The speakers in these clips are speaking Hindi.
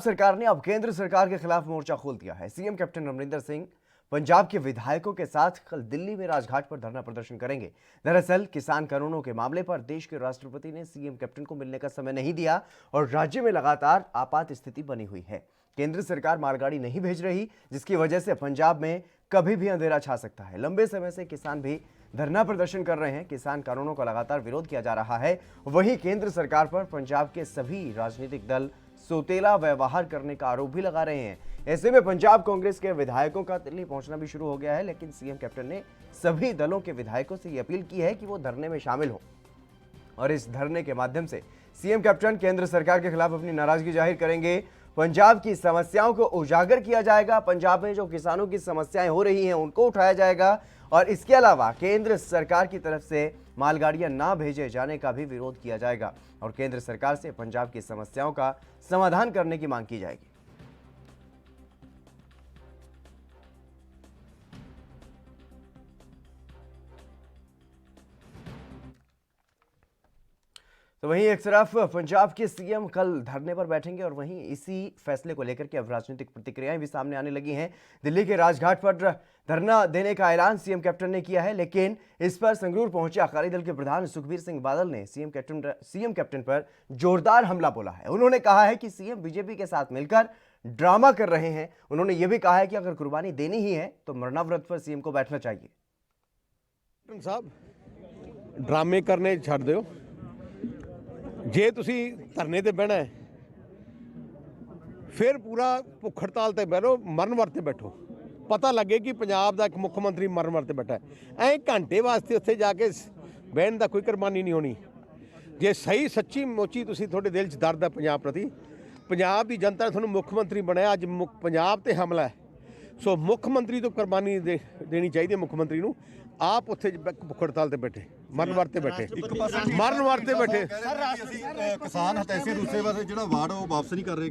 सरकार ने अब केंद्र सरकार के खिलाफ मोर्चा खोल दिया है। सीएम कैप्टन अमरिंदर सिंह पंजाब के विधायकों के साथ कल दिल्ली में राजघाट पर धरना प्रदर्शन करेंगे। दरअसल किसान कानूनों के मामले पर देश के राष्ट्रपति ने सीएम कैप्टन को मिलने का समय नहीं दिया और राज्य में लगातार आपात स्थिति बनी हुई है। केंद्र सरकार मालगाड़ी नहीं भेज रही, जिसकी वजह से पंजाब में कभी भी अंधेरा छा सकता है। लंबे समय से किसान भी धरना प्रदर्शन कर रहे हैं। किसान कानूनों का लगातार विरोध किया जा रहा है। वहीं केंद्र सरकार पर पंजाब के सभी राजनीतिक दल सोतेला व्यवहार करने का आरोप भी लगा रहे हैं। ऐसे में पंजाब कांग्रेस के विधायकों का दिल्ली पहुंचना भी शुरू हो गया है, लेकिन सीएम कैप्टन ने सभी दलों के विधायकों से यह अपील की है कि वो धरने में शामिल हो और इस धरने के माध्यम से सीएम कैप्टन केंद्र सरकार के खिलाफ अपनी नाराजगी जाहिर करेंगे। पंजाब की समस्याओं को उजागर किया जाएगा। पंजाब में जो किसानों की समस्याएं हो रही हैं उनको उठाया जाएगा और इसके अलावा केंद्र सरकार की तरफ से मालगाड़ियां ना भेजे जाने का भी विरोध किया जाएगा और केंद्र सरकार से पंजाब की समस्याओं का समाधान करने की मांग की जाएगी। तो वहीं एक तरफ पंजाब के सीएम कल धरने पर बैठेंगे और वहीं इसी फैसले को लेकर के अब राजनीतिक प्रतिक्रियाएं भी सामने आने लगी हैं। दिल्ली के राजघाट पर धरना देने का ऐलान सीएम कैप्टन ने किया है, लेकिन इस पर संगरूर पहुंचे अकाली दल के प्रधान सुखबीर सिंह बादल ने सीएम कैप्टन पर जोरदार हमला बोला है। उन्होंने कहा है कि सीएम बीजेपी के साथ मिलकर ड्रामा कर रहे हैं। उन्होंने यह भी कहा है कि अगर कुर्बानी देनी ही है तो मरणाव्रत पर सीएम को बैठना चाहिए। साहब ड्रामे करने छड़ दो, जे तुसी धरने ते बहना है फिर पूरा भुख हड़ताल ते बैठो, मरण वरते बैठो। पता लगे कि पंजाब का एक मुख्यमंत्री मरण वरते बैठा है। ऐ घंटे वास्ते उत्थे जाके बहन का कोई कुर्बानी नहीं होनी। जे सही सच्ची मोची तुसी थोड़े दिल च दर्द है पंजाब प्रति, पंजाब की जनता ने थोड़ा मुख्यमंत्री बनाया, अज पंजाब ते हमला है। सो मुख्यमंत्री तो कुर्बानी देनी चाहिए। मुख्यमंत्री नूं आप उत्थे भुख हड़ताल ते बैठे, मरण वास्ते बैठे, मरण वास्ते बैठे। किसान हतैषी दूसरे पासे जो वार्ड वो वापस नहीं कर रहे।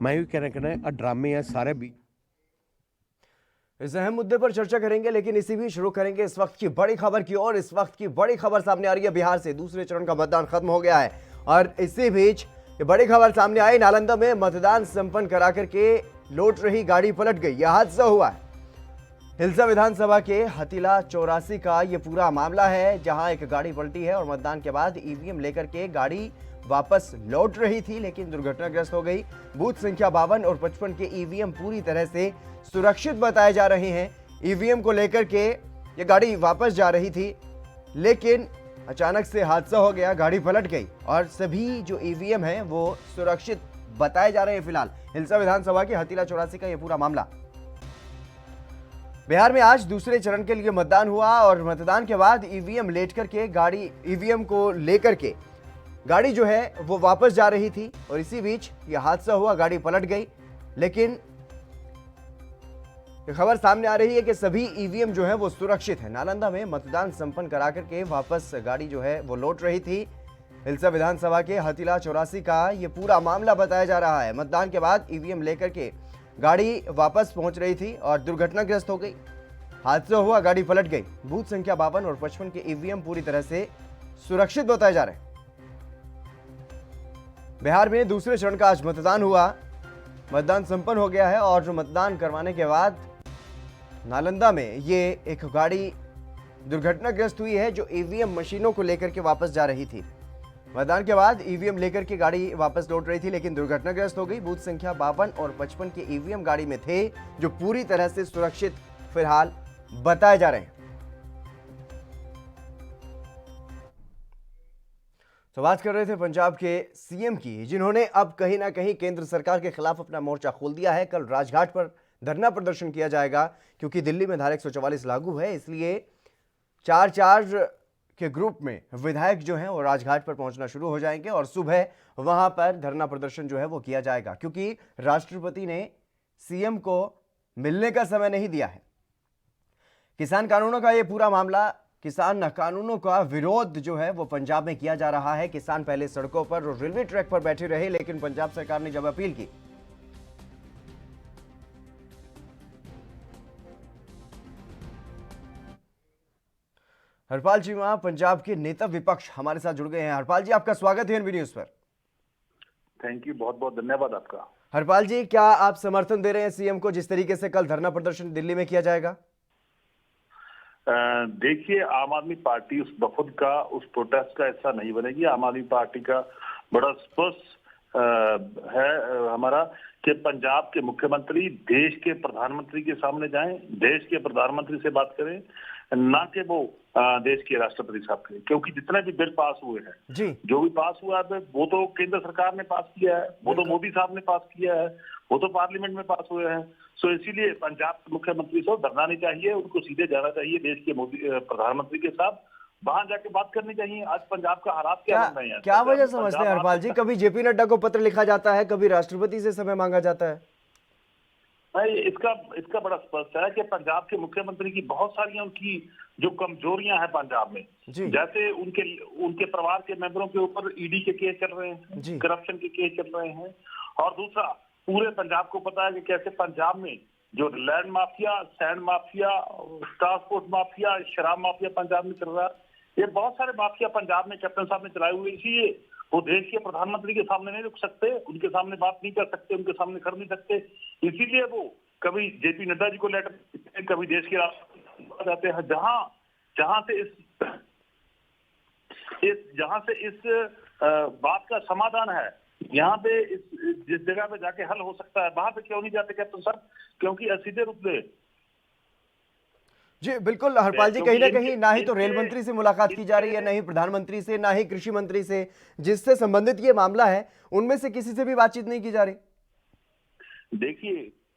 मैं भी कहना ड्रामे हैं सारे भी। इस अहम मुद्दे पर चर्चा करेंगे, लेकिन इसी बीच शुरू करेंगे इस वक्त की बड़ी खबर की ओर। इस वक्त की बड़ी खबर सामने आ रही है, बिहार से दूसरे चरण का मतदान खत्म हो गया है और इसी बीच ये बड़ी खबर सामने आई, नालंदा में मतदान संपन्न करा करके लौट रही गाड़ी पलट गई। यह हादसा हुआ है हिलसा विधानसभा के हतीला 84 का ये पूरा मामला है, जहां एक गाड़ी पलटी है और मतदान के बाद ईवीएम लेकर के गाड़ी वापस लौट रही थी, लेकिन दुर्घटनाग्रस्त हो गई। बूथ संख्या 52 और 55 के ईवीएम पूरी तरह से सुरक्षित बताए जा रहे हैं। ईवीएम को लेकर के ये गाड़ी वापस जा रही थी, लेकिन अचानक से हादसा हो गया, गाड़ी पलट गई और सभी जो ईवीएम हैं वो सुरक्षित बताए जा रहे हैं। फिलहाल हिलसा विधानसभा के हतीला 84 का ये पूरा मामला। बिहार में आज दूसरे चरण के लिए मतदान हुआ और मतदान के बाद ईवीएम को लेकर के गाड़ी जो है वो वापस जा रही थी और इसी बीच यह हादसा हुआ, गाड़ी पलट गई। लेकिन ये खबर सामने आ रही है कि सभी ईवीएम जो है वो सुरक्षित है। नालंदा में मतदान संपन्न करा करके वापस गाड़ी जो है वो लौट रही थी। हिलसा विधानसभा के हतीला 84 का ये पूरा मामला बताया जा रहा है। मतदान के बाद ईवीएम लेकर के गाड़ी वापस पहुंच रही थी और दुर्घटनाग्रस्त हो गई। हादसा हुआ, गाड़ी पलट गई। बूथ संख्या 52 और 55 के ईवीएम पूरी तरह से सुरक्षित बताए जा रहे हैं। बिहार में दूसरे चरण का आज मतदान हुआ, मतदान संपन्न हो गया है और मतदान करवाने के बाद नालंदा में ये एक गाड़ी दुर्घटनाग्रस्त हुई है, जो ईवीएम मशीनों को लेकर के वापस जा रही थी। मतदान के बाद ईवीएम लेकर के गाड़ी वापस लौट रही थी, लेकिन दुर्घटनाग्रस्त हो गई। बूथ संख्या 52 और 55 के ईवीएम गाड़ी में थे, जो पूरी तरह से सुरक्षित फिलहाल बताए जा रहे हैं। तो बात कर रहे थे पंजाब के सीएम की, जिन्होंने अब कहीं ना कहीं केंद्र सरकार के खिलाफ अपना मोर्चा खोल दिया है। कल राजघाट पर धरना प्रदर्शन किया जाएगा, क्योंकि दिल्ली में धारा 144 लागू है, इसलिए 4-4 के ग्रुप में विधायक जो हैं वो राजघाट पर पहुंचना शुरू हो जाएंगे और सुबह वहां पर धरना प्रदर्शन जो है वो किया जाएगा, क्योंकि राष्ट्रपति ने सीएम को मिलने का समय नहीं दिया है। किसान कानूनों का ये पूरा मामला, किसान कानूनों का विरोध जो है वो पंजाब में किया जा रहा है। किसान पहले सड़कों पर और रेलवे ट्रैक पर बैठे रहे, लेकिन पंजाब सरकार ने जब अपील की, हरपाल जी वहां पंजाब के नेता विपक्ष हमारे साथ जुड़ गए हैं। हरपाल जी, आपका स्वागत है एनबी न्यूज पर। थैंक यू, बहुत बहुत धन्यवाद आपका। हरपाल जी, क्या आप समर्थन दे रहे हैं सीएम को जिस तरीके से कल धरना प्रदर्शन दिल्ली में किया जाएगा? देखिए, आम आदमी पार्टी उस वफद का, उस प्रोटेस्ट का हिस्सा नहीं बनेगी। आम आदमी पार्टी का बड़ा स्पष्ट है हमारा कि पंजाब के मुख्यमंत्री देश के प्रधानमंत्री के सामने जाएं, देश के प्रधानमंत्री से बात करें, ना कि वो देश के राष्ट्रपति साहब के। क्योंकि जितने भी बिल पास हुए हैं, जी, जो भी पास हुआ है वो तो केंद्र सरकार ने पास किया है, वो तो मोदी साहब ने पास किया है, वो तो पार्लियामेंट में पास हुए हैं। सो इसीलिए पंजाब के मुख्यमंत्री से डरना नहीं चाहिए, उनको सीधे जाना चाहिए देश के मोदी प्रधानमंत्री के साथ, वहां जाके बात करनी चाहिए। आज पंजाब का हालात क्या बन रहे हैं, क्या वजह समझते हैं हरपाल जी? कभी जेपी नड्डा को पत्र लिखा जाता है, कभी राष्ट्रपति से समय मांगा जाता है। नहीं, इसका बड़ा स्पष्ट है कि पंजाब के मुख्यमंत्री की बहुत सारी उनकी जो कमजोरियां हैं पंजाब में, जैसे उनके परिवार के मेंबरों के ऊपर ईडी के केस चल रहे हैं, करप्शन के केस चल रहे हैं। और दूसरा, पूरे पंजाब को पता है कि कैसे पंजाब में जो land mafia, sand mafia, transport mafia, शराब माफिया पंजाब में चल रहा है। ये बहुत सारे माफिया पंजाब में कैप्टन साहब ने चलाए हुए, इसलिए वो देश के प्रधानमंत्री के सामने नहीं रुक सकते, उनके सामने बात नहीं कर सकते, उनके सामने कर नहीं सकते। इसीलिए वो कभी जेपी नड्डा जी को लेटर, कभी देश के राष्ट्रपति जाते हैं, जहां से इस बात का समाधान है, यहाँ पे जिस जगह पे जाके हल हो सकता है, वहां पे क्यों नहीं जाते कैप्टन साहब? क्योंकि सीधे रूप से जी बिल्कुल हरपाल जी, कहीं ना कहीं ना ही तो रेल मंत्री से मुलाकात की जा रही है, ना ही प्रधानमंत्री से, ना ही कृषि मंत्री से, जिससे संबंधित ये मामला है उनमें से किसी से भी बातचीत नहीं की जा रही।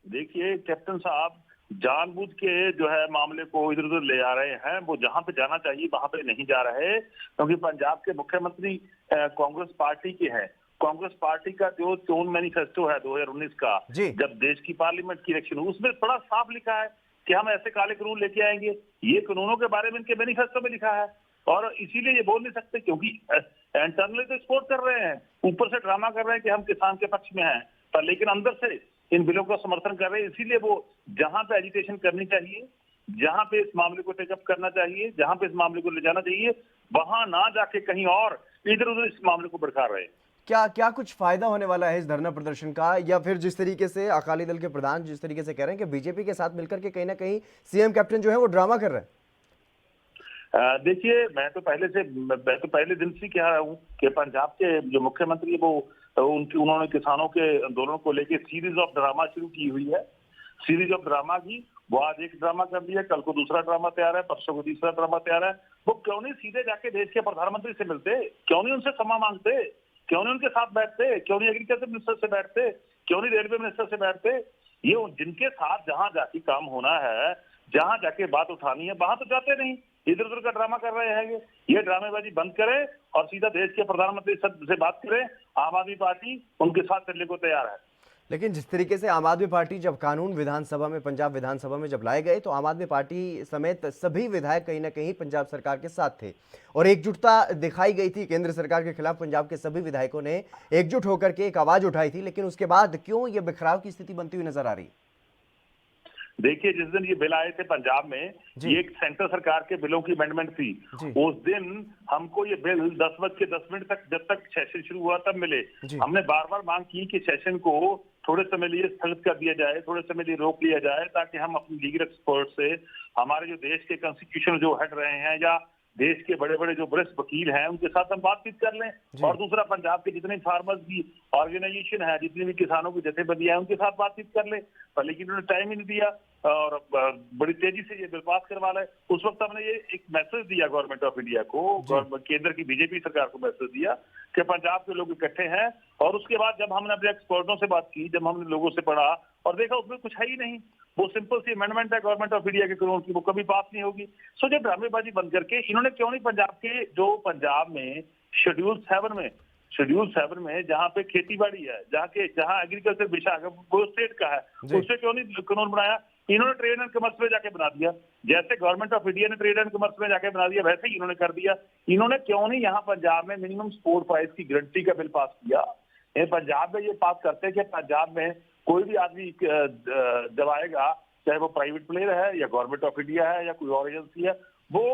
देखिए कैप्टन साहब जानबूझ के जो है मामले को इधर उधर ले आ रहे हैं। वो जहां पे जाना चाहिए वहां पे नहीं जा रहे, क्योंकि पंजाब के मुख्यमंत्री कांग्रेस पार्टी के हैं। कांग्रेस पार्टी का जो चोन मैनिफेस्टो है 2019 का, जब देश की पार्लियामेंट की इलेक्शन हुई, उसमें बड़ा साफ लिखा है कि हम ऐसे काले कानून लेके आएंगे। ये कानूनों के बारे में इनके मैनिफेस्टो में लिखा है, और इसीलिए ये बोल नहीं सकते, क्योंकि इंटरनली तो सपोर्ट कर रहे हैं, ऊपर से ड्रामा कर रहे हैं कि हम किसान के पक्ष में हैं, पर लेकिन अंदर से इन बिलों का समर्थन कर रहे हैं। इसीलिए वो जहां पे एजिटेशन करनी चाहिए, जहां पे इस मामले को टेकअप करना चाहिए, जहां पे इस मामले को ले जाना चाहिए, वहां ना जाके कहीं और इधर उधर इस मामले को भड़का रहे हैं। क्या कुछ फायदा होने वाला है इस धरना प्रदर्शन का, या फिर जिस तरीके से अकाली दल के प्रधान जिस तरीके से कह रहे हैं कि बीजेपी के साथ मिलकर के कहीं ना कहीं सीएम कैप्टन जो है वो ड्रामा कर रहे हैं? देखिए, मैं तो पहले दिन से कह रहा हूँ कि पंजाब के जो मुख्यमंत्री है वो उन्होंने किसानों के आंदोलन को लेकर सीरीज ऑफ ड्रामा शुरू की हुई है। सीरीज ऑफ ड्रामा की वो आज एक ड्रामा कर दिया, कल को दूसरा ड्रामा तैयार है, परसों को तीसरा ड्रामा तैयार है। वो क्यों नहीं सीधे जाके देश के प्रधानमंत्री से मिलते, क्यों नहीं उनसे क्षमा मांगते, क्यों नहीं उनके साथ बैठते, क्यों नहीं एग्रीकल्चर मिनिस्टर से बैठते, क्यों नहीं रेलवे मिनिस्टर से बैठते? ये जिनके साथ जहां जाके काम होना है, जहां जाके बात उठानी है, वहां तो जाते नहीं, इधर उधर का ड्रामा कर रहे हैं। ये ड्रामेबाजी बंद करे और सीधा देश के प्रधानमंत्री से बात करे। आम आदमी पार्टी उनके साथ चलने को तैयार है। लेकिन जिस तरीके से आम आदमी पार्टी जब कानून विधानसभा में, पंजाब विधानसभा में जब लाए गए, तो आम आदमी पार्टी समेत सभी विधायक कहीं ना कहीं पंजाब सरकार के साथ थे और एकजुटता दिखाई गई थी। केंद्र सरकार के खिलाफ पंजाब के सभी विधायकों ने एकजुट होकर के एक आवाज उठाई थी, लेकिन उसके बाद क्यों ये बिखराव की स्थिति बनती हुई नजर आ रही? देखिए, जिस दिन ये बिल आए थे पंजाब में, ये एक सेंटर सरकार के बिलों की अमेंडमेंट थी। उस दिन हमको ये बिल 10:10 तक, जब तक सेशन शुरू हुआ तब मिले। हमने बार बार मांग की कि सेशन को थोड़े समय लिए स्थगित कर दिया जाए, थोड़े समय लिए रोक लिया जाए, ताकि हम अपनी लीगल एक्सपर्ट से, हमारे जो देश के कॉन्स्टिट्यूशन जो हेड रहे हैं या देश के बड़े बड़े जो वरिष्ठ वकील हैं उनके साथ हम बातचीत कर लें। और दूसरा, पंजाब के जितने फार्मर्स की ऑर्गेनाइजेशन है, जितनी भी किसानों की जथेबंदियां हैं, उनके साथ बातचीत कर लें, पर लेकिन उन्होंने टाइम ही नहीं दिया और बड़ी तेजी से ये बिल पास करवा लाए। उस वक्त हमने ये एक मैसेज दिया गवर्नमेंट ऑफ इंडिया को, केंद्र की बीजेपी सरकार को मैसेज दिया कि पंजाब के लोग इकट्ठे हैं। और उसके बाद जब हमने अपने एक्सपर्टों से बात की, जब हमने लोगों से पढ़ा और देखा, उसमें कुछ है ही नहीं। वो सिंपल सी अमेंडमेंट है गवर्नमेंट ऑफ इंडिया के कानून की, वो कभी पास नहीं होगी। सो जब ड्रामेबाजी बंद करके इन्होंने क्यों नहीं पंजाब में शेड्यूल 7 में जहाँ पे खेती बाड़ी है, जहाँ एग्रीकल्चर विभाग है वो स्टेट का है, उससे क्यों नहीं कानून बनाया? इन्होंने ट्रेड एंड कमर्स में जाके बना दिया। जैसे गवर्नमेंट ऑफ इंडिया ने ट्रेड एंड कमर्स में जाके बना दिया, वैसे ही इन्होंने कर दिया। इन्होंने क्यों नहीं यहाँ पंजाब में मिनिमम सपोर्ट प्राइस की गारंटी का बिल पास किया? पंजाब में ये पास करते कि पंजाब में कोई भी आदमी जब आएगा, चाहे वो प्राइवेट प्लेयर है या गवर्नमेंट ऑफ इंडिया है या कोई और एजेंसी है, वो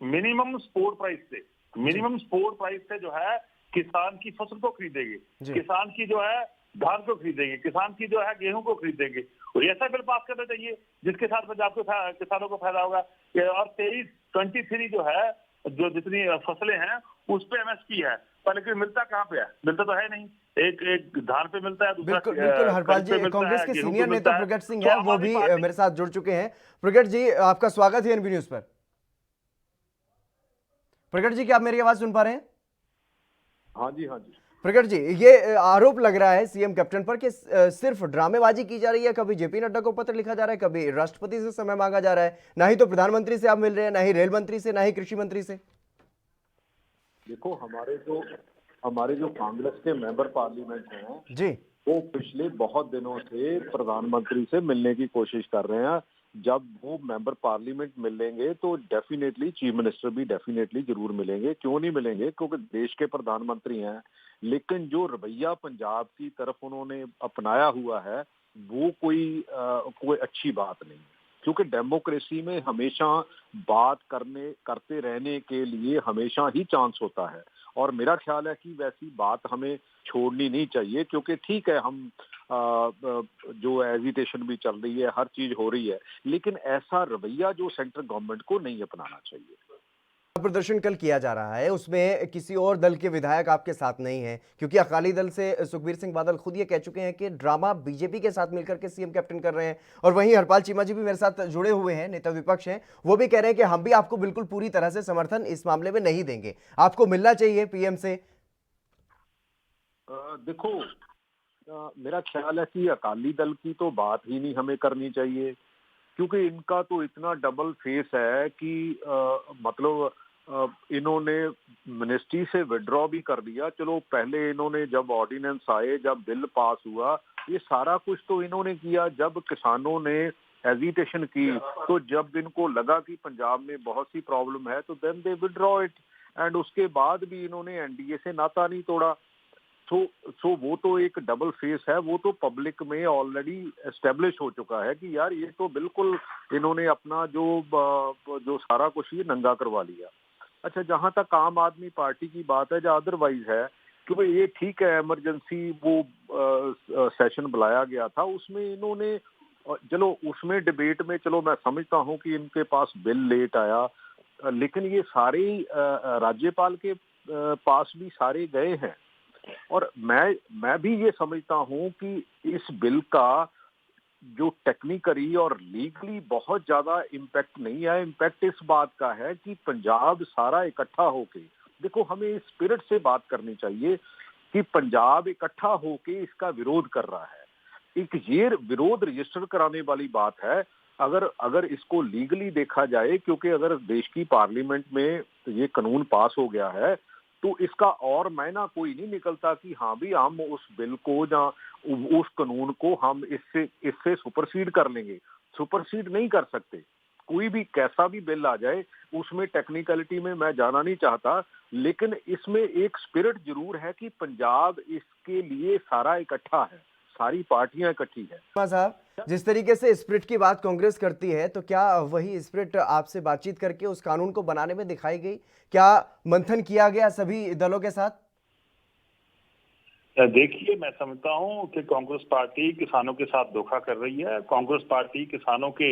मिनिमम सपोर्ट प्राइस से जो है किसान की फसल को खरीदेगी, किसान की जो है धान को खरीदेंगे, किसान की जो है गेहूं को खरीदेंगे। और ऐसा बिल पास करना चाहिए जिसके साथ पंजाब के किसानों को फायदा होगा। और 23 जो है, जो जितनी फसलें हैं उस पे एमएसपी है, पर लेकिन मिलता कहाँ पे है? मिलता तो है नहीं। एक धान पे मिलता है, दूसरा बिल्कुल बिल्कुल हरपाल जी, कांग्रेस के सीनियर नेता प्रगट सिंह है, वो भी मेरे साथ जुड़ चुके हैं। प्रगट जी, आपका स्वागत है एनबी न्यूज पर। प्रगट जी, क्या आप मेरी आवाज सुन पा रहे हैं? हाँ जी, हाँ जी। प्रगट जी, ये आरोप लग रहा है सीएम कैप्टन पर कि सिर्फ ड्रामेबाजी की जा रही है। कभी जेपी नड्डा को पत्र लिखा जा रहा है, कभी राष्ट्रपति से समय मांगा जा रहा है, ना ही तो प्रधानमंत्री से आप मिल रहे हैं, ना ही रेल मंत्री से, ना ही कृषि मंत्री से। देखो, हमारे जो कांग्रेस के मेंबर पार्लियामेंट हैं जी, वो पिछले बहुत दिनों से प्रधानमंत्री से मिलने की कोशिश कर रहे हैं। जब वो मेंबर पार्लियामेंट मिलेंगे तो डेफिनेटली चीफ मिनिस्टर भी डेफिनेटली जरूर मिलेंगे। क्यों नहीं मिलेंगे? क्योंकि देश के प्रधानमंत्री हैं। लेकिन जो रवैया पंजाब की तरफ उन्होंने अपनाया हुआ है वो कोई अच्छी बात नहीं है, क्योंकि डेमोक्रेसी में हमेशा बात करते रहने के लिए हमेशा ही चांस होता है। और मेरा ख्याल है कि वैसी बात हमें छोड़नी नहीं चाहिए, क्योंकि ठीक है हम जो एजिटेशन भी चल रही है, हर चीज हो रही है, लेकिन ऐसा रवैया जो सेंट्रल गवर्नमेंट को नहीं अपनाना चाहिए। प्रदर्शन कल किया जा रहा है, उसमें किसी और दल के विधायक आपके साथ नहीं है, क्योंकि अकाली दल से सुखबीर सिंह बादल खुद ये कह चुके हैं कि ड्रामा बीजेपी के साथ मिलकर के सीएम कैप्टन कर रहे हैं। और वहीं हरपाल चीमा जी भी मेरे साथ जुड़े हुए हैं, नेता विपक्ष हैं, वो भी कह रहे हैं कि हम भी आपको बिल्कुल पूरी तरह से समर्थन इस मामले में नहीं देंगे, आपको मिलना चाहिए पीएम से। देखो, मेरा ख्याल है कि अकाली दल की तो बात ही नहीं हमें करनी चाहिए, क्योंकि इनका तो इतना डबल फेस है कि मतलब इन्होंने मिनिस्ट्री से विड्रॉ भी कर दिया। चलो, पहले इन्होंने जब ऑर्डिनेंस आए, जब बिल पास हुआ, ये सारा कुछ तो इन्होंने किया। जब किसानों ने एजिटेशन की, तो जब इनको लगा कि पंजाब में बहुत सी प्रॉब्लम है, तो then they withdraw it. And उसके बाद भी इन्होंने एनडीए से नाता नहीं तोड़ा। सो वो तो एक डबल फेस है, वो तो पब्लिक में ऑलरेडी एस्टेब्लिश हो चुका है कि यार ये तो बिल्कुल इन्होंने अपना जो सारा कुछ ये नंगा करवा लिया। अच्छा, जहां तक आम आदमी पार्टी की बात है, जो अदरवाइज है, क्योंकि ये ठीक है इमरजेंसी वो सेशन बुलाया गया था, उसमें इन्होंने चलो उसमें डिबेट में, चलो मैं समझता हूं कि इनके पास बिल लेट आया, लेकिन ये सारे राज्यपाल के पास भी सारे गए हैं। और मैं भी ये समझता हूं कि इस बिल का जो टेक्निकली और लीगली बहुत ज्यादा इम्पैक्ट नहीं है। इम्पैक्ट इस बात का है कि पंजाब सारा इकट्ठा होके, देखो हमें इस स्पिरिट से बात करनी चाहिए कि पंजाब इकट्ठा होके इसका विरोध कर रहा है। एक ये विरोध रजिस्टर कराने वाली बात है। अगर इसको लीगली देखा जाए, क्योंकि अगर देश की पार्लियामेंट में ये कानून पास हो गया है, तो इसका और मायना कोई नहीं निकलता कि हाँ भी हम उस बिल को या उस कानून को हम इससे सुपरसीड कर लेंगे। सुपरसीड नहीं कर सकते। कोई भी कैसा भी बिल आ जाए, उसमें टेक्निकलिटी में मैं जाना नहीं चाहता, लेकिन इसमें एक स्पिरिट जरूर है कि पंजाब इसके लिए सारा इकट्ठा है, सारी पार्टियां इकट्ठी है। साहब, जिस तरीके से स्पिरिट की बात कांग्रेस करती है, तो क्या वही स्पिरिट आपसे बातचीत करके उस कानून को बनाने में दिखाई गई? क्या मंथन किया गया सभी दलों के साथ? देखिए, मैं समझता हूं कि कांग्रेस पार्टी किसानों के साथ धोखा कर रही है। कांग्रेस पार्टी किसानों के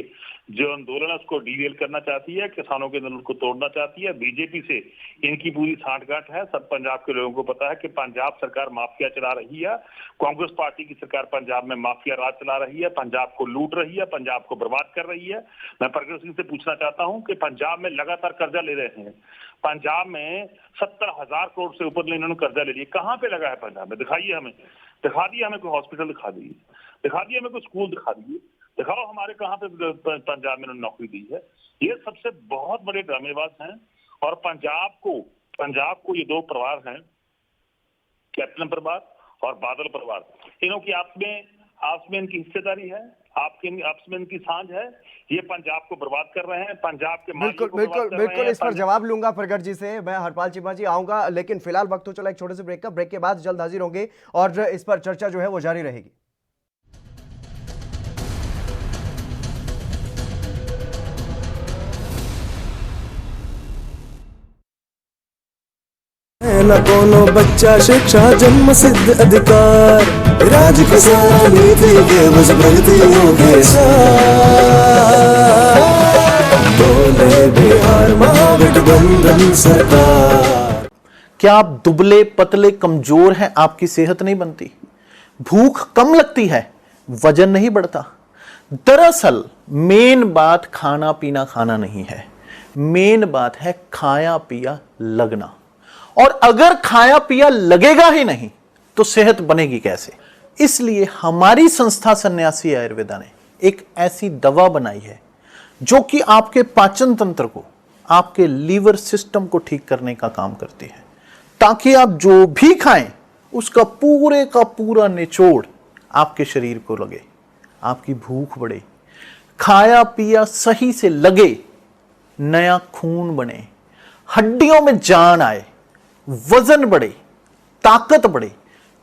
जो आंदोलन है उसको डीरेल करना चाहती है, किसानों के आंदोलन को तोड़ना चाहती है। बीजेपी से इनकी पूरी सांठगांठ है। सब पंजाब के लोगों को पता है कि पंजाब सरकार माफिया चला रही है। कांग्रेस पार्टी की सरकार पंजाब में माफिया राज चला रही है, पंजाब को लूट रही है, पंजाब को बर्बाद कर रही है। मैं प्रगट सिंह से पूछना चाहता हूँ कि पंजाब में लगातार कर्जा ले रहे हैं। पंजाब में 70,000 करोड़ से ऊपर इन्होंने कर्जा ले लिया। कहाँ पे लगा है पंजाब में? दिखाइए हमें। दिखा दिए हमें कोई हॉस्पिटल, दिखा दिए। दिखा दिए हमें कोई स्कूल, दिखा दिए। दिखाओ हमारे कहाँ पे पंजाब में उन्होंने नौकरी दी है। ये सबसे बहुत बड़े ड्रामेबाज हैं। और पंजाब को ये दो परिवार हैं, कैप्टन परिवार और बादल परिवार। इनों की आपस में इनकी हिस्सेदारी है, आपस में इनकी सांझ है। ये पंजाब को बर्बाद कर रहे हैं, पंजाब के बिल्कुल इस पर जवाब लूंगा प्रगट जी से। मैं हरपाल चीमा जी आऊंगा, लेकिन फिलहाल वक्त हो चला एक छोटे से ब्रेक का। ब्रेक के बाद जल्द हाजिर होंगे और इस पर चर्चा जो है वो जारी रहेगी। न कोनो बच्चा शिक्षा जन्म सिद्ध अधिकार, राज किसान नीति के बस प्रगतियों के साथ, बोले बिहार महागठबंधन सरकार। क्या आप दुबले पतले कमजोर हैं, आपकी सेहत नहीं बनती, भूख कम लगती है, वजन नहीं बढ़ता? दरअसल मेन बात खाना पीना खाना नहीं है, मेन बात है खाया पिया लगना। और अगर खाया पिया लगेगा ही नहीं तो सेहत बनेगी कैसे? इसलिए हमारी संस्था सन्यासी आयुर्वेदा ने एक ऐसी दवा बनाई है जो कि आपके पाचन तंत्र को, आपके लीवर सिस्टम को ठीक करने का काम करती है, ताकि आप जो भी खाएं उसका पूरे का पूरा निचोड़ आपके शरीर को लगे, आपकी भूख बढ़े, खाया पिया सही से लगे, नया खून बने, हड्डियों में जान आए, वजन बढ़े, ताकत बढ़े,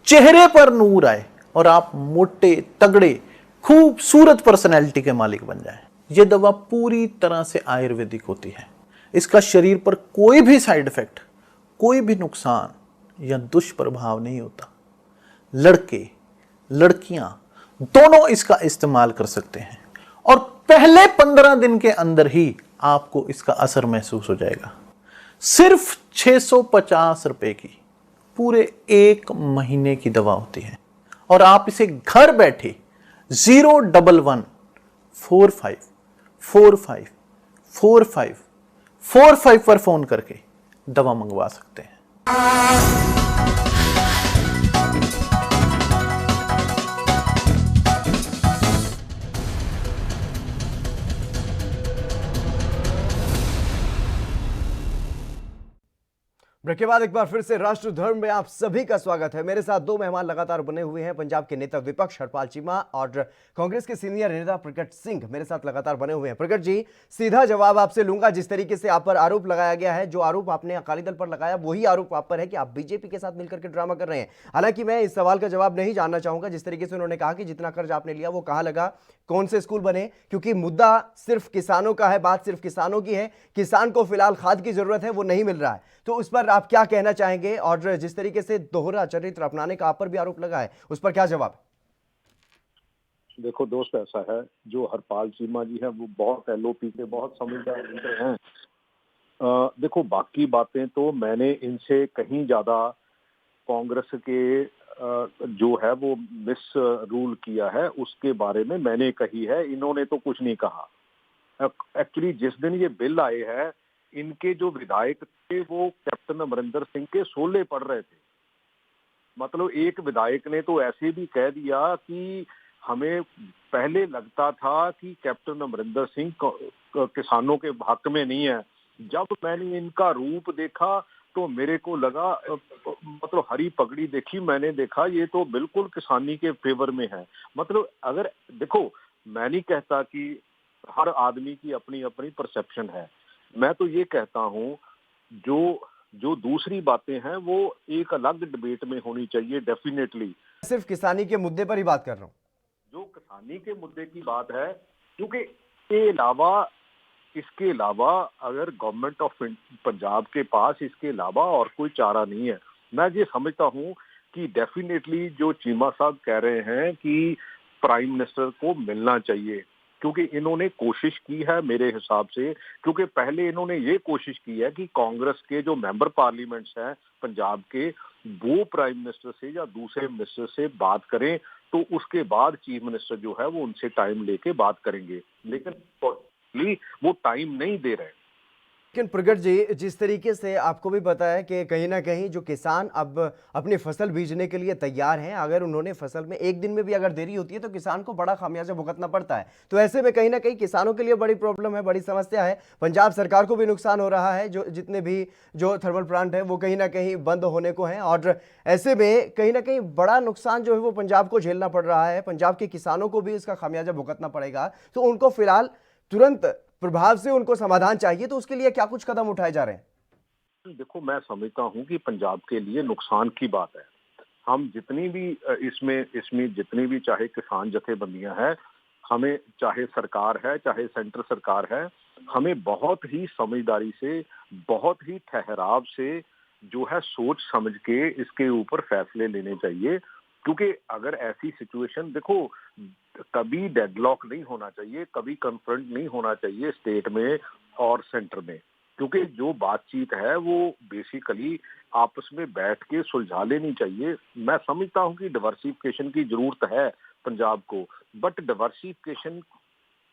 चेहरे पर नूर आए और आप मोटे तगड़े खूबसूरत पर्सनैलिटी के मालिक बन जाएं। यह दवा पूरी तरह से आयुर्वेदिक होती है। इसका शरीर पर कोई भी साइड इफेक्ट, कोई भी नुकसान या दुष्प्रभाव नहीं होता। लड़के लड़कियां दोनों इसका इस्तेमाल कर सकते हैं और पहले 15 दिन के अंदर ही आपको इसका असर महसूस हो जाएगा। सिर्फ 650 रुपए की पूरे 1 महीने की दवा होती है और आप इसे घर बैठे 01145454545 पर फोन करके दवा मंगवा सकते हैं। ब्रेक के बाद एक बार फिर से राष्ट्र धर्म में आप सभी का स्वागत है। मेरे साथ 2 मेहमान लगातार बने हुए हैं। पंजाब के नेता विपक्ष हरपाल चीमा और कांग्रेस के सीनियर नेता प्रकट सिंह मेरे साथ लगातार बने हुए हैं। प्रकट जी, सीधा जवाब आपसे लूंगा। जिस तरीके से आप पर आरोप लगाया गया है, जो आरोप आपने अकाली दल पर लगाया, वही आरोप आप पर है कि आप बीजेपी के साथ मिलकर के ड्रामा कर रहे हैं। हालांकि मैं इस सवाल का जवाब नहीं जानना चाहूंगा। जिस तरीके से उन्होंने कहा कि जितना कर्ज आपने लिया वो कहां लगा, कौन से स्कूल बने, क्योंकि मुद्दा सिर्फ किसानों का है, बात सिर्फ किसानों की है। किसान को फिलहाल खाद की जरूरत है, वो नहीं मिल रहा है, तो उस पर आप क्या कहना चाहेंगे? और जिस तरीके से दोहरा चरित्र अपनाने का आप पर भी आरोप लगा है, उस पर क्या जवाब? देखो दोस्त, ऐसा है, जो हरपाल चीमा जी हैं वो बहुत एलओपी के बहुत समझदार लीडर हैं। देखो, बाकी बातें तो मैंने इनसे कहीं ज्यादा कांग्रेस के जो है वो मिस रूल किया है उसके बारे में मैंने कही है, इन्होंने तो कुछ नहीं कहा। एक्चुअली जिस दिन ये बिल आए हैं, इनके जो विधायक थे वो कैप्टन अमरिंदर सिंह के सोले पढ़ रहे थे। मतलब एक विधायक ने तो ऐसे भी कह दिया कि हमें पहले लगता था कि कैप्टन अमरिंदर सिंह किसानों के हक में नहीं है। जब मैंने इनका रूप देखा तो मेरे को लगा, मतलब हरी पगड़ी देखी, मैंने देखा ये तो बिल्कुल किसानी के फेवर में है। मतलब अगर देखो, मैं नहीं कहता कि हर आदमी की अपनी अपनी परसेप्शन है, मैं तो ये कहता हूँ जो दूसरी बातें हैं वो एक अलग डिबेट में होनी चाहिए डेफिनेटली। सिर्फ किसानी के मुद्दे पर ही बात कर रहा हूँ। जो किसानी के मुद्दे की बात है, क्योंकि इसके अलावा अगर गवर्नमेंट ऑफ पंजाब के पास इसके अलावा और कोई चारा नहीं है। मैं ये समझता हूँ कि डेफिनेटली जो चीमा साहब कह रहे हैं कि प्राइम मिनिस्टर को मिलना चाहिए, क्योंकि इन्होंने कोशिश की है मेरे हिसाब से। क्योंकि पहले इन्होंने ये कोशिश की है कि कांग्रेस के जो मेंबर पार्लियामेंट्स हैं पंजाब के, वो प्राइम मिनिस्टर से या दूसरे मिनिस्टर से बात करें, तो उसके बाद चीफ मिनिस्टर जो है वो उनसे टाइम लेके बात करेंगे, लेकिन वो टाइम नहीं दे रहे। लेकिन प्रगट जी, जिस तरीके से आपको भी पता है कि कहीं ना कहीं जो किसान अब अपनी फसल बीजने के लिए तैयार हैं, अगर उन्होंने फसल में एक दिन में भी अगर देरी होती है तो किसान को बड़ा खामियाजा भुगतना पड़ता है। तो ऐसे में कहीं ना कहीं किसानों के लिए बड़ी प्रॉब्लम है, बड़ी समस्या है। पंजाब सरकार को भी नुकसान हो रहा है, जो जितने भी जो थर्मल प्लांट है वो कहीं ना कहीं बंद होने को हैं, और ऐसे में कहीं ना कहीं बड़ा नुकसान जो है वो पंजाब को झेलना पड़ रहा है। पंजाब के किसानों को भी इसका खामियाजा भुगतना पड़ेगा। तो उनको फिलहाल तुरंत प्रभाव से उनको समाधान चाहिए, तो उसके लिए क्या कुछ कदम उठाए जा रहे हैं? देखो, मैं समझता हूं कि पंजाब के लिए नुकसान की बात है। हम जितनी भी इसमें जितनी भी चाहे किसान जथेबंदियां हैं, हमें चाहे सरकार है चाहे सेंटर सरकार है, हमें बहुत ही समझदारी से, बहुत ही ठहराव से जो है सोच समझ के इसके ऊपर फैसले लेने चाहिए। क्योंकि अगर ऐसी सिचुएशन, देखो कभी डेडलॉक नहीं होना चाहिए, कभी कन्फ्रंट नहीं होना चाहिए स्टेट में और सेंटर में, क्योंकि जो बातचीत है वो बेसिकली आपस में बैठ के सुलझा लेनी चाहिए। मैं समझता हूं कि डाइवर्सिफिकेशन की जरूरत है पंजाब को, बट डाइवर्सिफिकेशन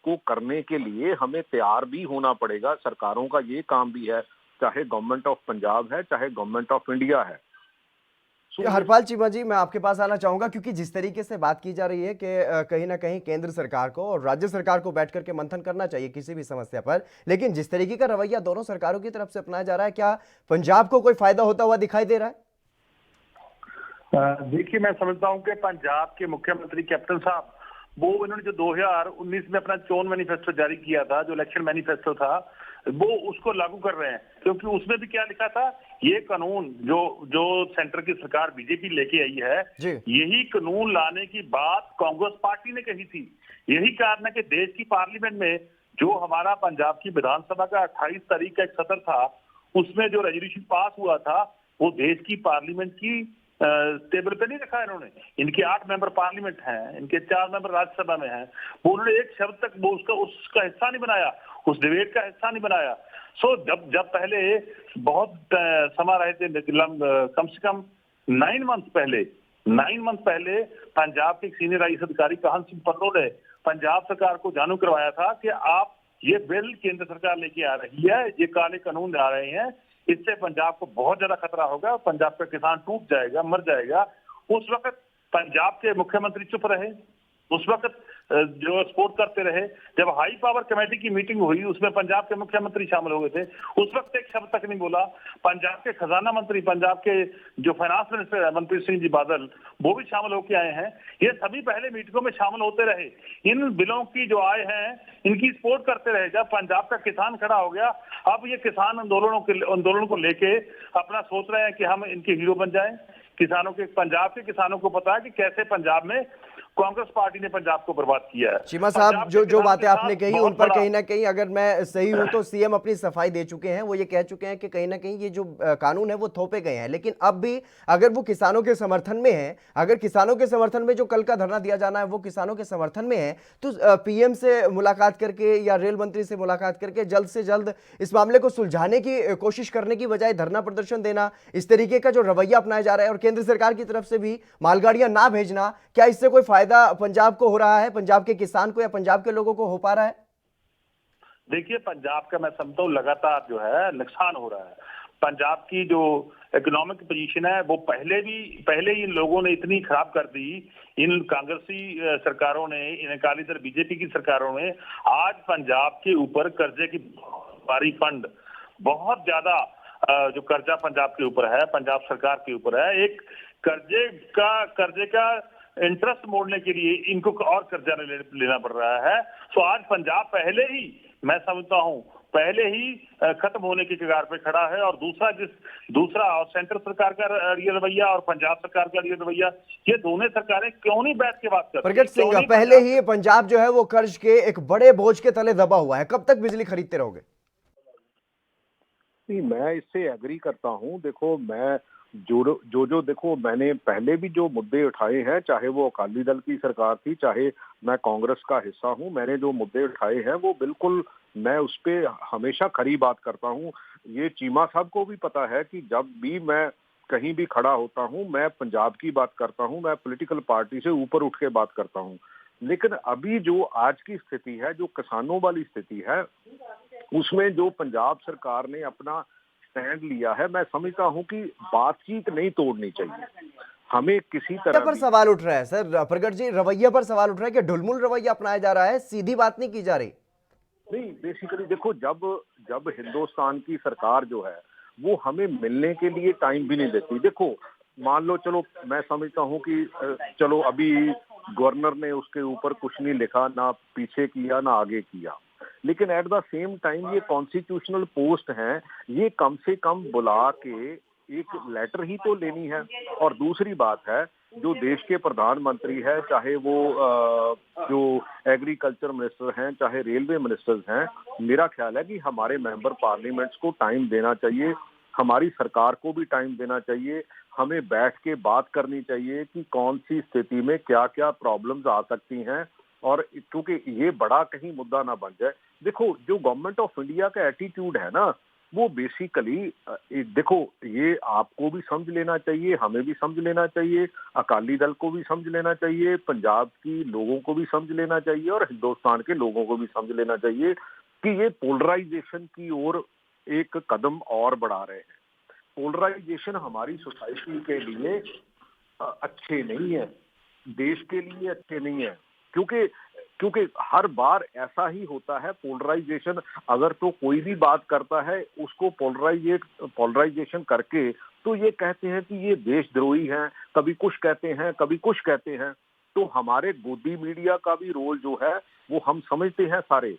को करने के लिए हमें तैयार भी होना पड़ेगा। सरकारों का ये काम भी है, चाहे गवर्नमेंट ऑफ पंजाब है चाहे गवर्नमेंट ऑफ इंडिया है। हरपाल चीमा जी, मैं आपके पास आना चाहूंगा क्योंकि जिस तरीके से बात की जा रही है कि कहीं ना कहीं केंद्र सरकार को और राज्य सरकार को बैठ करके मंथन करना चाहिए किसी भी समस्या पर, लेकिन जिस तरीके का रवैया दोनों सरकारों की तरफ से अपनाया जा रहा है, क्या पंजाब को कोई फायदा होता हुआ दिखाई दे रहा है? देखिए, मैं समझता हूं कि पंजाब के मुख्यमंत्री कैप्टन साहब, वो इन्होंने जो 2019 में अपना चोन मैनिफेस्टो जारी किया था, जो इलेक्शन मैनिफेस्टो था, वो उसको लागू कर रहे हैं। क्योंकि उसमें भी क्या लिखा था, ये कानून जो सेंटर की सरकार बीजेपी लेके आई है, यही कानून लाने की बात कांग्रेस पार्टी ने कही थी। यही कारण है कि देश की पार्लियामेंट में जो हमारा पंजाब की विधानसभा का 28 तारीख का एक सत्र था, उसमें जो रेजोल्यूशन पास हुआ था, वो देश की पार्लियामेंट की टेबल पे नहीं रखा है इन्होंने। इनके 8 मेंबर पार्लियामेंट हैं, इनके 4 मेंबर राज्यसभा में हैं, वो उन्होंने एक शब्द तक वो उसका हिस्सा नहीं बनाया, उस डिबेट का हिस्सा नहीं बनाया। सो जब पहले बहुत समय रहे थे, कम से कम 9 मंथ पहले पंजाब के सीनियर आईएएस अधिकारी काहन सिंह पन्नू ने पंजाब सरकार को जानू करवाया था कि आप ये बिल केंद्र सरकार लेके आ रही है, ये काले कानून आ रहे हैं, इससे पंजाब को बहुत ज्यादा खतरा होगा, पंजाब का किसान टूट जाएगा, मर जाएगा। उस वक्त पंजाब के मुख्यमंत्री चुप रहे, उस वक्त जो सपोर्ट करते रहे। जब हाई पावर कमेटी की मीटिंग हुई, उसमें पंजाब के मुख्यमंत्री शामिल हो गए थे, उस वक्त एक शब्द तक नहीं बोला। पंजाब के खजाना मंत्री, पंजाब के जो फाइनेंस मिनिस्टर मनप्रीत सिंह जी बादल, वो भी शामिल होकर आए हैं। ये सभी पहले मीटिंगों में शामिल होते रहे, इन बिलों की जो आए हैं इनकी सपोर्ट करते रहे। जब पंजाब का किसान खड़ा हो गया, अब ये किसान आंदोलन को लेके अपना सोच रहे हैं कि हम इनके हीरो बन जाएं। पंजाब के किसानों को पता है कि कैसे पंजाब में कांग्रेस पार्टी ने पंजाब को बर्बाद किया है। चीमा साहब, जो बातें आपने कही उन पर कहीं ना कहीं, अगर मैं सही हूं तो सीएम अपनी सफाई दे चुके हैं। वो ये कह चुके हैं कि कहीं ना कहीं ये जो कानून है वो थोपे गए हैं, लेकिन अब भी अगर वो किसानों के समर्थन में है, अगर किसानों के समर्थन में जो कल का धरना दिया जाना है वो किसानों के समर्थन में है, तो पीएम से मुलाकात करके या रेल मंत्री से मुलाकात करके जल्द से जल्द इस मामले को सुलझाने की कोशिश करने की बजाय धरना प्रदर्शन देना, इस तरीके का जो रवैया अपनाया जा रहा है और केंद्र सरकार की तरफ से भी मालगाड़ियां ना भेजना, क्या इससे कोई फायदा पंजाब को हो रहा है, पंजाब के किसान को या पंजाब के लोगों को हो पा रहा है? देखिए, पंजाब का मैं समझता हूँ लगातार जो है नुकसान हो रहा है। पंजाब की जो इकोनॉमिक पोजीशन है वो पहले ही इन लोगों ने इतनी खराब कर दी, इन कांग्रेसी सरकारों ने, इन अकाली दल बीजेपी की सरकारों ने। आज पंजाब के ऊपर कर्जे की भारी फंड, बहुत ज्यादा जो कर्जा पंजाब के ऊपर है, पंजाब सरकार के ऊपर है। एक कर्जे का इंटरेस्ट मोड़ने के लिए इनको और कर्जा लेना पड़ रहा है। तो आज पंजाब पहले ही, मैं समझता हूं, पहले ही खत्म होने की कगार पे खड़ा है। और दूसरा और सेंटर सरकार का रवैया और पंजाब सरकार का रवैया, ये दोनों सरकारें क्यों नहीं बैठ के बात करती? प्रगट सिंह, पहले ही पंजाब जो है वो कर्ज के एक बड़े बोझ के तले दबा हुआ है, कब तक बिजली खरीदते रहोगे? नहीं, मैं इससे एग्री करता हूं। देखो, मैं जो देखो, मैंने पहले भी जो मुद्दे उठाए हैं, चाहे वो अकाली दल की सरकार थी, चाहे मैं कांग्रेस का हिस्सा हूं, मैंने जो मुद्दे उठाए हैं वो बिल्कुल, मैं उस पे हमेशा खरी बात करता हूं। ये चीमा साहब को भी पता है कि जब भी मैं कहीं भी खड़ा होता हूं, मैं पंजाब की बात करता हूं, मैं पॉलिटिकल पार्टी से ऊपर उठ के बात करता हूं। लेकिन अभी जो आज की स्थिति है, जो किसानों वाली स्थिति है, उसमें जो पंजाब सरकार ने अपना स्टैंड लिया है, मैं समझता हूं कि बातचीत नहीं तोड़नी चाहिए। हमें किसी तरह पर सवाल उठ रहा है सर, प्रगट जी, रवैया पर सवाल उठ रहा है कि ढुलमुल रवैया अपनाया जा रहा है, सीधी बात नहीं की जा रही। नहीं, बेसिकली देखो, जब हिंदुस्तान की सरकार जो है वो हमें मिलने के लिए टाइम भी नहीं देती। देखो, मान लो, चलो मैं समझता हूं कि चलो अभी गवर्नर ने उसके ऊपर कुछ नहीं लिखा, ना पीछे किया ना आगे किया, लेकिन एट द सेम टाइम ये कॉन्स्टिट्यूशनल पोस्ट है, ये कम से कम बुला के एक लेटर ही तो लेनी है। और दूसरी बात है, जो देश के प्रधानमंत्री है, चाहे वो जो एग्रीकल्चर मिनिस्टर हैं, चाहे रेलवे मिनिस्टर्स हैं, मेरा ख्याल है कि हमारे मेंबर पार्लियामेंट्स को टाइम देना चाहिए, हमारी सरकार को भी टाइम देना चाहिए, हमें बैठ के बात करनी चाहिए कि कौन सी स्थिति में क्या क्या प्रॉब्लम्स आ सकती हैं, और क्योंकि ये बड़ा कहीं मुद्दा ना बन जाए। देखो, जो गवर्नमेंट ऑफ इंडिया का एटीट्यूड है ना, वो बेसिकली देखो, ये आपको भी समझ लेना चाहिए, हमें भी समझ लेना चाहिए, अकाली दल को भी समझ लेना चाहिए, पंजाब की लोगों को भी समझ लेना चाहिए, और हिंदुस्तान के लोगों को भी समझ लेना चाहिए कि ये पोलराइजेशन की ओर एक कदम और बढ़ा रहे हैं। पोलराइजेशन हमारी सोसाइटी के लिए अच्छे नहीं है, देश के लिए अच्छे नहीं है, क्योंकि हर बार ऐसा ही होता है। पोलराइजेशन, अगर तो कोई भी बात करता है उसको पोलराइजेशन करके तो ये कहते हैं कि ये देशद्रोही हैं, कभी कुछ कहते हैं, कभी कुछ कहते हैं। तो हमारे गोदी मीडिया का भी रोल जो है वो हम समझते हैं सारे,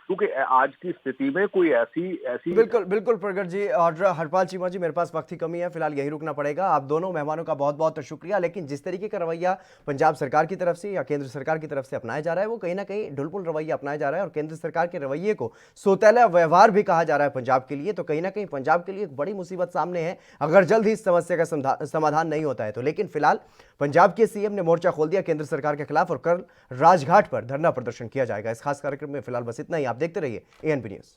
क्योंकि आज की स्थिति में कोई ऐसी बिल्कुल बिल्कुल प्रगट जी और हरपाल चीमा जी, मेरे पास वक्त की कमी है, फिलहाल यही रुकना पड़ेगा। आप दोनों मेहमानों का बहुत बहुत शुक्रिया। लेकिन जिस तरीके का रवैया पंजाब सरकार की तरफ से या केंद्र सरकार की तरफ से अपनाया जा रहा है, वो कहीं ना कहीं ढुलपुल रवैया अपनाया जा रहा है, और केंद्र सरकार के रवैये को सौतेला व्यवहार भी कहा जा रहा है पंजाब के लिए। तो कहीं ना कहीं पंजाब के लिए एक बड़ी मुसीबत सामने है अगर जल्द ही इस समस्या का समाधान नहीं होता है तो। लेकिन फिलहाल पंजाब के सीएम ने मोर्चा खोल दिया केंद्र सरकार के खिलाफ, और कल राजघाट पर धरना प्रदर्शन किया जाएगा। इस खास कार्यक्रम में फिलहाल बस इतना ही। आप देखते रहिए ANP न्यूज़।